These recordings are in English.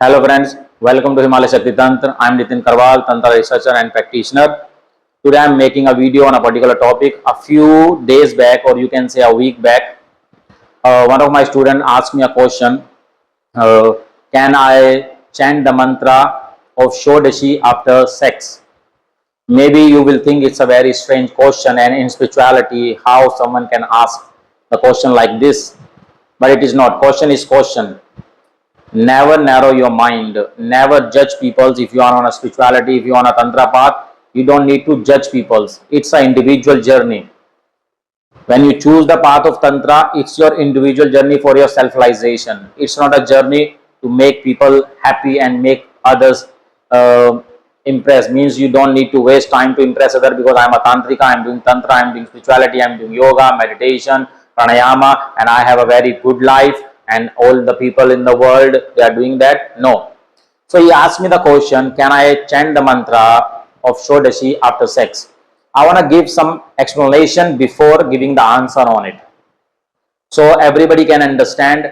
Hello friends, welcome to Himalaya Shakti Tantra. I am Nitin Karwal, Tantra researcher and practitioner. Today I am making a video on a particular topic. A few days back, or you can say a week back, one of my students asked me a question. uh, can I chant the mantra of Shodashi after sex? Maybe you will think it's a very strange question, and in spirituality, how someone can ask the question like this, but it is not. Question is question. Never narrow your mind, never judge people. If you are on a spirituality, if you are on a tantra path, you don't need to judge people. It's an individual journey. When you choose the path of tantra, it's your individual journey for your self-realization. It's not a journey to make people happy and make others impressed. Means you don't need to waste time to impress others because I'm a tantrika, I'm doing tantra, I'm doing spirituality, I'm doing yoga, meditation, pranayama, and I have a very good life, and all the people in the world, they are doing that. No. So he asked me the question, can I chant the mantra of Shodashi after sex? I want to give some explanation before giving the answer on it, so everybody can understand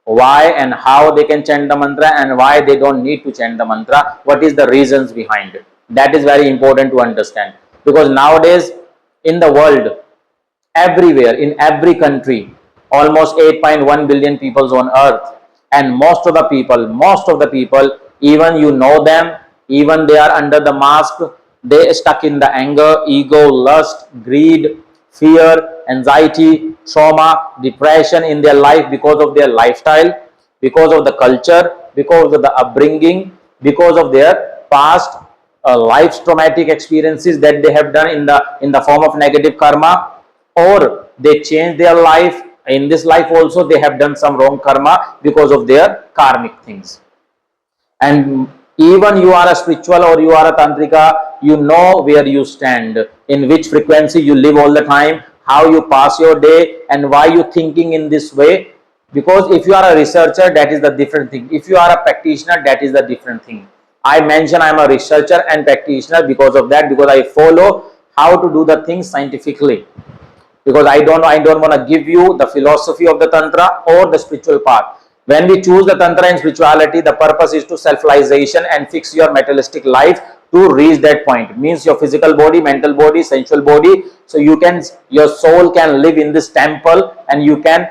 why and how they can chant the mantra and why they don't need to chant the mantra. What is the reasons behind it? That is very important to understand, because nowadays in the world, everywhere, in every country, almost 8.1 billion people on earth, and most of the people, even you know them, even they are under the mask, they stuck in the anger, ego, lust, greed, fear, anxiety, trauma, depression in their life because of their lifestyle, because of the culture, because of the upbringing, because of their past life's traumatic experiences that they have done in the form of negative karma, or they change their life. In this life also they have done some wrong karma because of their karmic things. And even you are a spiritual or you are a tantrika, you know where you stand, in which frequency you live all the time, how you pass your day, and why you thinking in this way. Because if you are a researcher, that is the different thing. If you are a practitioner, that is the different thing. I mention I am a researcher and practitioner because of that, because I follow how to do the things scientifically, because I don't want to give you the philosophy of the tantra or the spiritual path. When we choose the tantra and spirituality, the purpose is to self-realization and fix your materialistic life to reach that point. Means your physical body, mental body, sensual body, so your soul can live in this temple, and you can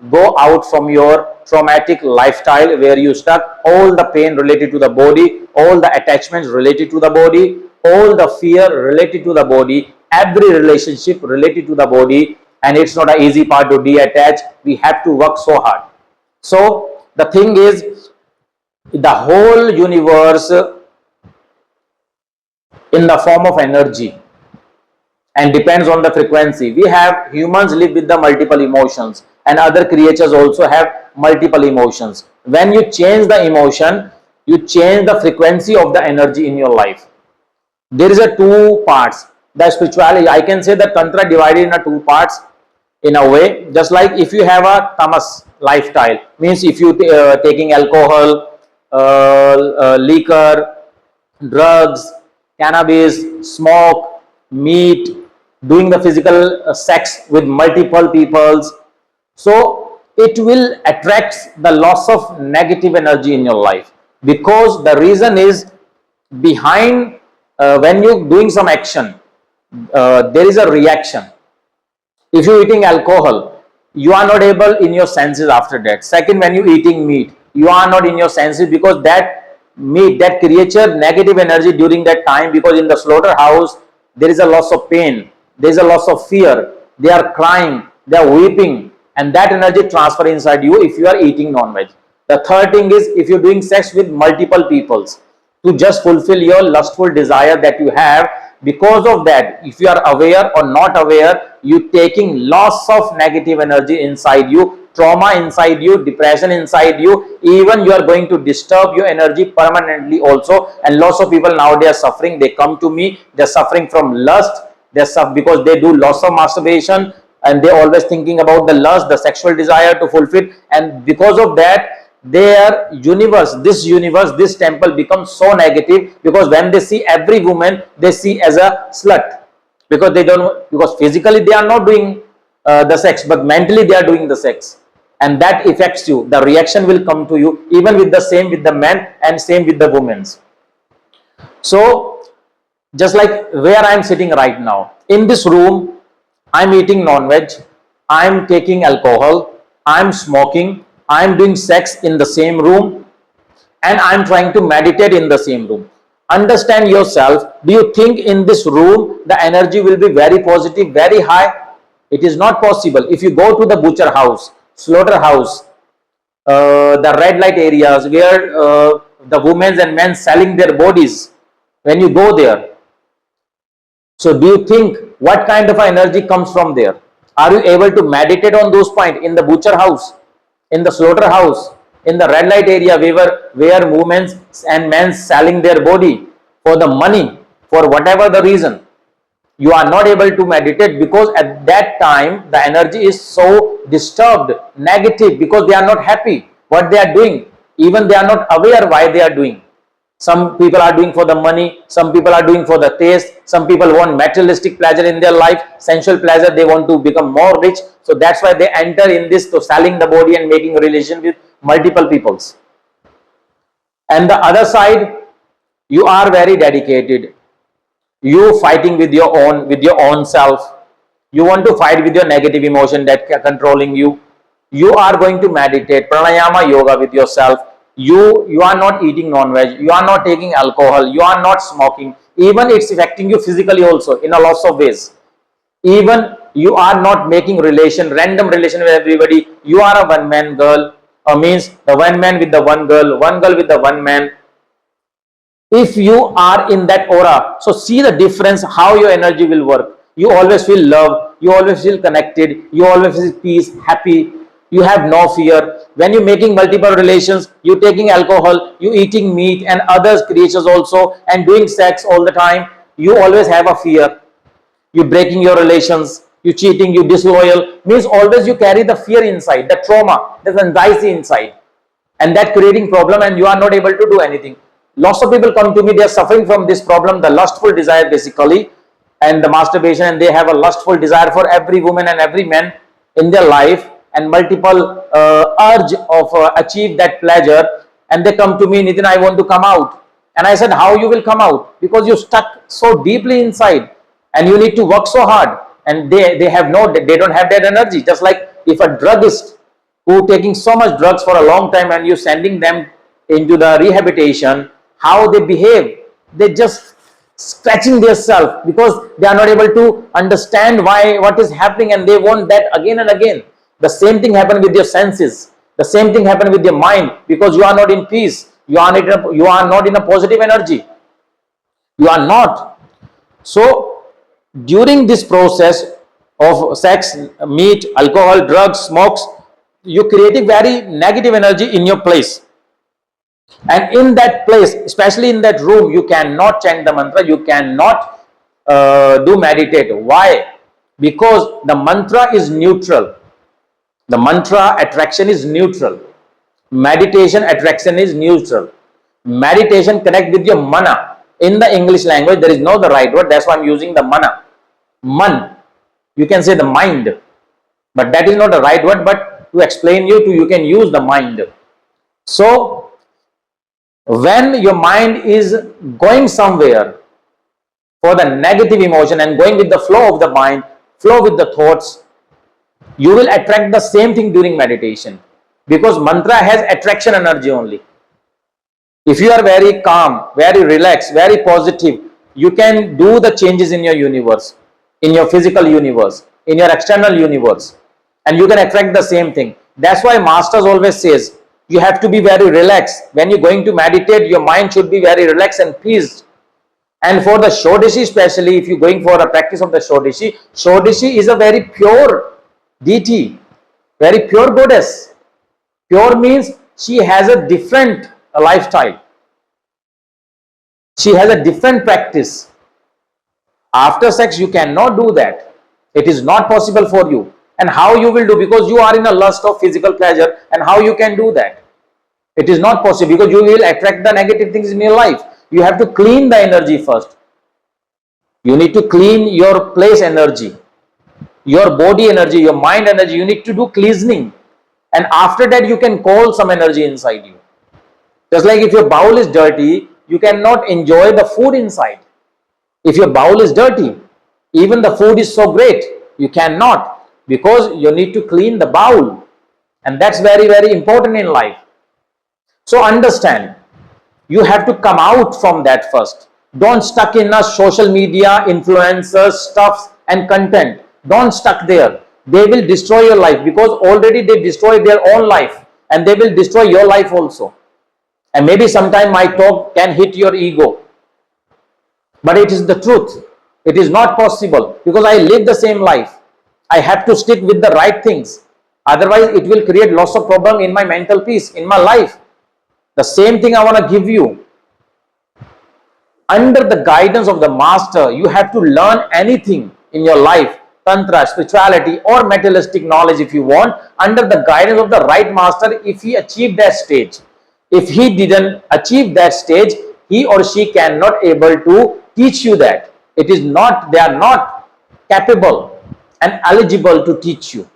go out from your traumatic lifestyle where you stuck, all the pain related to the body, all the attachments related to the body, all the fear related to the body, every relationship related to the body. And it's not an easy part to detach. We have to work so hard. So the thing is, the whole universe in the form of energy and depends on the frequency. We have humans live with the multiple emotions, and other creatures also have multiple emotions. When you change the emotion, you change the frequency of the energy in your life. There is a two parts. The spirituality, I can say that tantra divided in a two parts in a way. Just like if you have a tamas lifestyle, means if you taking alcohol, liquor, drugs, cannabis, smoke, meat, doing the physical sex with multiple peoples, so it will attract the loss of negative energy in your life. Because the reason is, behind when you doing some action, there is a reaction. If you eating alcohol, you are not able in your senses after that. Second, when you eating meat, you are not in your senses, because that meat, that creature negative energy during that time, because in the slaughterhouse there is a loss of pain, there is a loss of fear, they are crying, they are weeping, and that energy transfer inside you if you are eating non-veg. The third thing is, if you're doing sex with multiple peoples to just fulfill your lustful desire that you have, because of that, if you are aware or not aware, you taking loss of negative energy inside you, trauma inside you, depression inside you. Even you are going to disturb your energy permanently also. And lots of people nowadays are suffering. They come to me, they're suffering from lust, they suffer because they do lots of masturbation, and they always thinking about the lust, the sexual desire to fulfill, and because of that, their universe, this temple becomes so negative, because when they see every woman, they see as a slut, because they don't, because physically they are not doing the sex, but mentally they are doing the sex. and that affects you. The reaction will come to you, even with the same with the men and same with the women. So just like where I am sitting right now, in this room, I am eating non-veg, I am taking alcohol, I am smoking, I am doing sex in the same room, and I am trying to meditate in the same room. Understand yourself. Do you think in this room the energy will be very positive, very high? It is not possible. If you go to the butcher house, slaughterhouse, the red light areas where the women and men selling their bodies, when you go there, so do you think what kind of energy comes from there? Are you able to meditate on those points in the butcher house, in the slaughterhouse, in the red light area where women and men selling their body for the money, for whatever the reason? You are not able to meditate because at that time the energy is so disturbed, negative, because they are not happy what they are doing. Even they are not aware why they are doing. Some people are doing for the money, some people are doing for the taste, some people want materialistic pleasure in their life, sensual pleasure, they want to become more rich. So that's why they enter in this to selling the body and making a relation with multiple peoples. And the other side, you are very dedicated. You fighting with your own self. You want to fight with your negative emotion that controlling you. You are going to meditate, pranayama, yoga with yourself. You are not eating non-veg, you are not taking alcohol, you are not smoking. Even it's affecting you physically also in a lots of ways. Even you are not making random relation with everybody. You are a one man girl, means the one man with the one girl with the one man. If you are in that aura, so see the difference, how your energy will work. You always feel love, you always feel connected, you always feel peace, happy, you have no fear. When you're making multiple relations, you taking alcohol, you eating meat and other creatures also, and doing sex all the time, you always have a fear. You breaking your relations, you cheating, you disloyal, means always you carry the fear inside, the trauma, the anxiety inside, and that creating problem, and you are not able to do anything. Lots of people come to me, they are suffering from this problem, the lustful desire basically, and the masturbation, and they have a lustful desire for every woman and every man in their life, and multiple urge of achieve that pleasure, and they come to me, Nitin, I want to come out. And I said, how you will come out? Because you stuck so deeply inside, and you need to work so hard, and they don't have that energy. Just like if a druggist who taking so much drugs for a long time, and you sending them into the rehabilitation, how they behave, they just scratching their self because they are not able to understand what is happening, and they want that again and again. The same thing happen with your senses, the same thing happen with your mind, because you are not in peace, you are not in a positive energy, you are not. So during this process of sex, meat, alcohol, drugs, smokes, you creating very negative energy in your place. And in that place, especially in that room, you cannot chant the mantra, you cannot do meditate. Why? Because the mantra is neutral. The mantra attraction is neutral. Meditation attraction is neutral. Meditation connect with your mana. In the English language, there is no the right word. That's why I'm using the mana. Man. You can say the mind. But that is not the right word. But to explain you can use the mind. So, when your mind is going somewhere for the negative emotion and going with the flow of the mind, flow with the thoughts, you will attract the same thing during meditation, because mantra has attraction energy only. If you are very calm, very relaxed, very positive, you can do the changes in your universe, in your physical universe, in your external universe, and you can attract the same thing. That's why masters always says you have to be very relaxed. When you're going to meditate, your mind should be very relaxed and peace. And for the Shodashi, especially if you're going for a practice of the Shodashi is a very pure deity, very pure goddess. Pure means she has a different lifestyle. She has a different practice. After sex, you cannot do that. It is not possible for you. And how you will do? Because you are in a lust of physical pleasure, and how you can do that? It is not possible, because you will attract the negative things in your life. You have to clean the energy first. You need to clean your place energy, your body energy, your mind energy. You need to do cleansing. and after that you can call some energy inside you. Just like if your bowel is dirty, you cannot enjoy the food inside. If your bowel is dirty, even the food is so great, you cannot, because you need to clean the bowel, and that's very, very important in life. So understand, you have to come out from that first. Don't stuck in a social media, influencers, stuffs and content. Don't stuck there. They will destroy your life, because already they destroy their own life, and they will destroy your life also. And maybe sometime my talk can hit your ego, but it is the truth. It is not possible, because I live the same life. I have to stick with the right things. Otherwise, it will create lots of problem in my mental peace, in my life. The same thing I want to give you. Under the guidance of the master, you have to learn anything in your life, tantra, spirituality or materialistic knowledge if you want, under the guidance of the right master. If he achieved that stage, if he didn't achieve that stage, he or she cannot able to teach you that. It is not, they are not capable and eligible to teach you.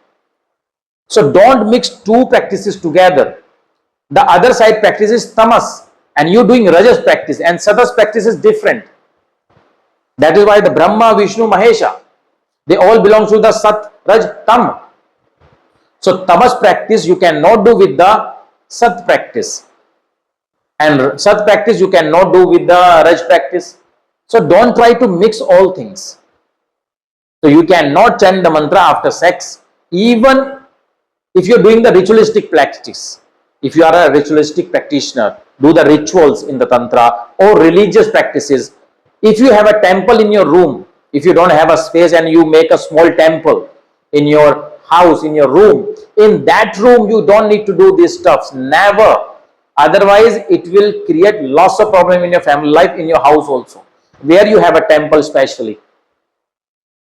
So don't mix two practices together. The other side practice is tamas, and you doing rajas practice, and satas practice is different. That is why the Brahma, Vishnu, Mahesha, they all belong to the Sat, Raj, Tam. So tamas practice you cannot do with the Sat practice, and Sat practice you cannot do with the Raj practice. So don't try to mix all things. So you cannot chant the mantra after sex, even if you are doing the ritualistic practice. If you are a ritualistic practitioner, do the rituals in the tantra or religious practices. If you have a temple in your room, if you don't have a space and you make a small temple in your house, in your room, in that room you don't need to do these stuffs. Never. Otherwise it will create lots of problem in your family life, in your house also, where you have a temple specially.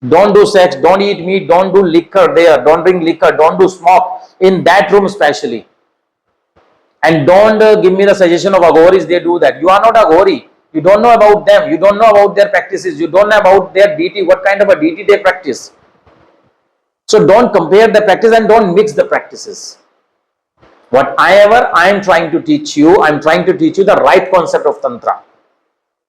Don't do sex, don't eat meat, don't do liquor there, don't drink liquor, don't do smoke in that room especially. And don't give me the suggestion of aghoris, they do that. You are not a ghori. You don't know about them. You don't know about their practices. You don't know about their deity, what kind of a deity they practice. So don't compare the practice and don't mix the practices. Whatever I am trying to teach you, I am trying to teach you the right concept of Tantra.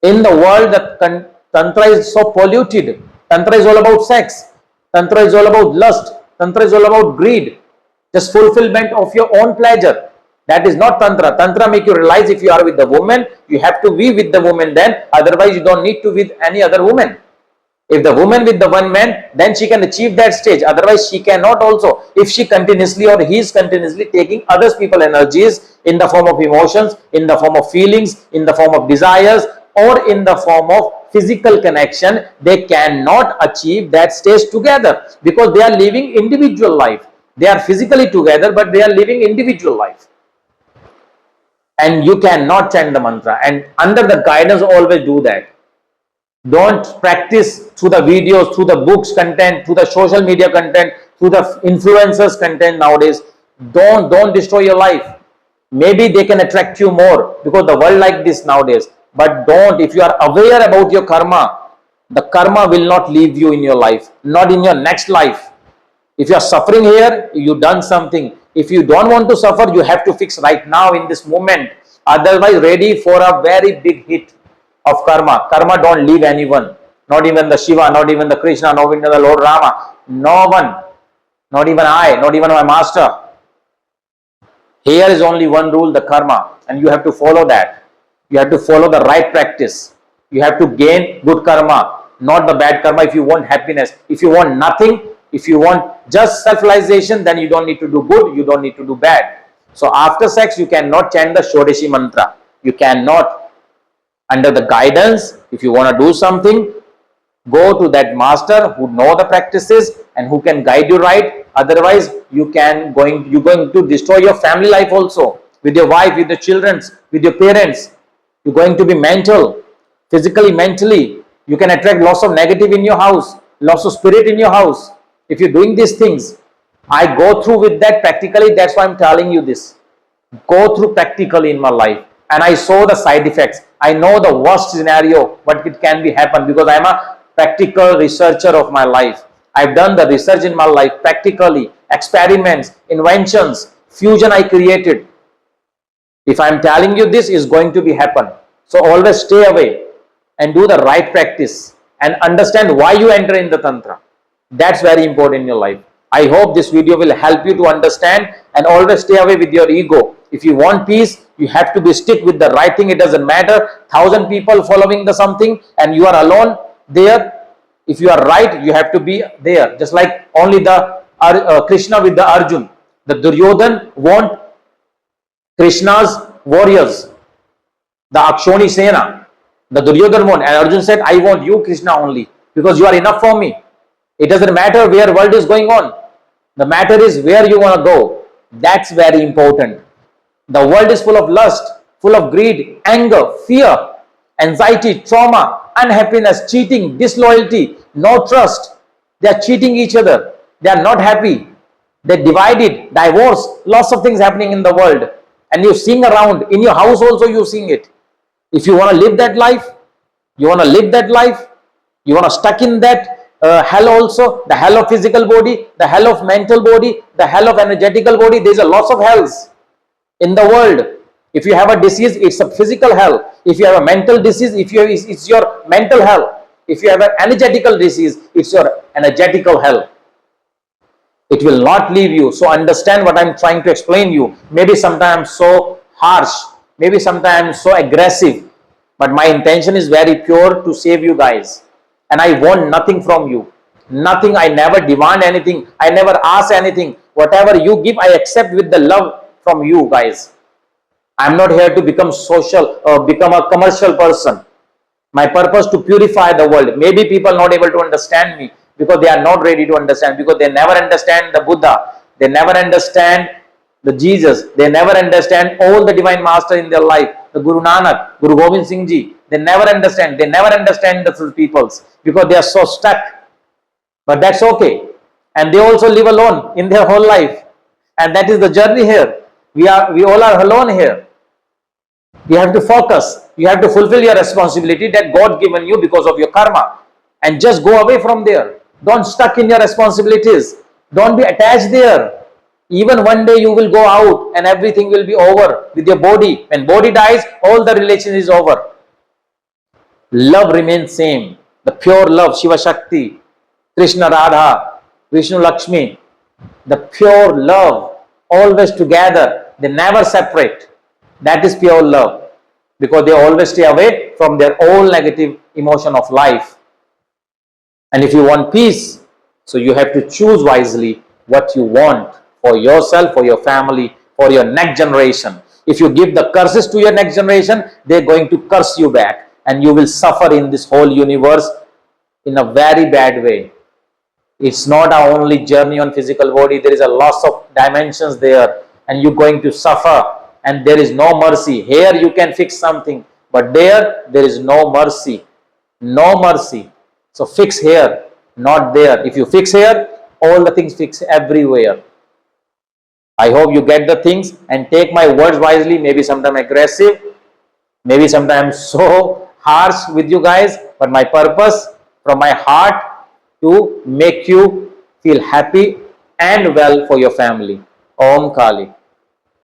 In the world, the Tantra is so polluted. Tantra is all about sex. Tantra is all about lust. Tantra is all about greed. Just fulfillment of your own pleasure. That is not Tantra. Tantra make you realize if you are with the woman, you have to be with the woman then. Otherwise, you don't need to be with any other woman. If the woman with the one man, then she can achieve that stage. Otherwise, she cannot also. If she continuously or he is continuously taking others people's energies in the form of emotions, in the form of feelings, in the form of desires, or in the form of physical connection, they cannot achieve that stage together, because they are living individual life. They are physically together, but they are living individual life. And you cannot chant the mantra, and under the guidance always do that. Don't practice through the videos, through the books content, through the social media content, through the influencers content nowadays. Don't destroy your life. Maybe they can attract you more, because the world like this nowadays. But don't, if you are aware about your karma, the karma will not leave you in your life, not in your next life. If you are suffering here, you done something. If you don't want to suffer, you have to fix right now in this moment. Otherwise, ready for a very big hit of karma. Karma don't leave anyone. Not even the Shiva, not even the Krishna, not even the Lord Rama. No one. Not even I, not even my master. Here is only one rule, the karma. And you have to follow that. You have to follow the right practice. You have to gain good karma, not the bad karma. If you want happiness, if you want nothing, if you want just self-realization, then you don't need to do good, you don't need to do bad. So after sex, you cannot chant the Shodeshi mantra. You cannot. Under the guidance, if you want to do something, go to that master who know the practices and who can guide you right. Otherwise, you're going to destroy your family life also, with your wife, with your children, with your parents. You're going to be mental, physically, mentally. You can attract lots of negative in your house, lots of spirit in your house. If you're doing these things, I go through with that practically. That's why I'm telling you this. Go through practically in my life, and I saw the side effects. I know the worst scenario, but it can be happen, because I'm a practical researcher of my life. I've done the research in my life practically, experiments, inventions, fusion I created. If I am telling you this is going to be happen, so always stay away and do the right practice and understand why you enter in the Tantra. That's very important in your life. I hope this video will help you to understand, and always stay away with your ego. If you want peace, you have to be stick with the right thing. It doesn't matter 1,000 people following the something and you are alone there. If you are right, you have to be there. Just like only the Krishna with the Arjun. The Duryodhan want Krishna's warriors, the Akshoni Sena. The Duryodhan want, and Arjun said, I want you, Krishna, only, because you are enough for me. It doesn't matter where world is going on. The matter is where you want to go. That's very important. The world is full of lust, full of greed, anger, fear, anxiety, trauma, unhappiness, cheating, disloyalty, no trust. They are cheating each other. They are not happy. They divided, divorce, lots of things happening in the world. And you seeing around, in your house also you seeing it. If you want to live that life, you want to live that life, you want to stuck in that hell also, the hell of physical body, the hell of mental body, the hell of energetical body. There's a lots of hells in the world. If you have a disease, it's a physical hell. If you have a mental disease, it's your mental hell. If you have an energetical disease, it's your energetical hell. It will not leave you. So understand what I'm trying to explain you. Maybe sometimes so harsh, maybe sometimes so aggressive, but my intention is very pure to save you guys. And I want nothing from you. Nothing. I never demand anything. I never ask anything. Whatever you give, I accept with the love from you guys. I'm not here to become social or become a commercial person. My purpose to purify the world. Maybe people not able to understand me because they are not ready to understand, because they never understand the Buddha. They never understand the Jesus. They never understand all the divine master in their life. The Guru Nanak, Guru Gobind Singh Ji. They never understand. They never understand the peoples because they are so stuck. But that's okay. And they also live alone in their whole life. And that is the journey here. We all are alone here. You have to focus. You have to fulfill your responsibility that God given you because of your karma. And just go away from there. Don't stuck in your responsibilities. Don't be attached there. Even one day you will go out and everything will be over with your body. When body dies, all the relation is over. Love remains same. The pure love, Shiva Shakti, Krishna Radha, Vishnu Lakshmi. The pure love, always together. They never separate. That is pure love. Because they always stay away from their own negative emotion of life. And if you want peace, so you have to choose wisely what you want for yourself, for your family, for your next generation. If you give the curses to your next generation, they're going to curse you back. And you will suffer in this whole universe in a very bad way. It's not our only journey on physical body. There is a loss of dimensions there. And you're going to suffer. And there is no mercy. Here you can fix something. But there is no mercy. No mercy. So fix here, not there. If you fix here, all the things fix everywhere. I hope you get the things and take my words wisely. Maybe sometimes aggressive. Maybe sometimes so harsh with you guys. But my purpose from my heart to make you feel happy and well for your family. Om Kali.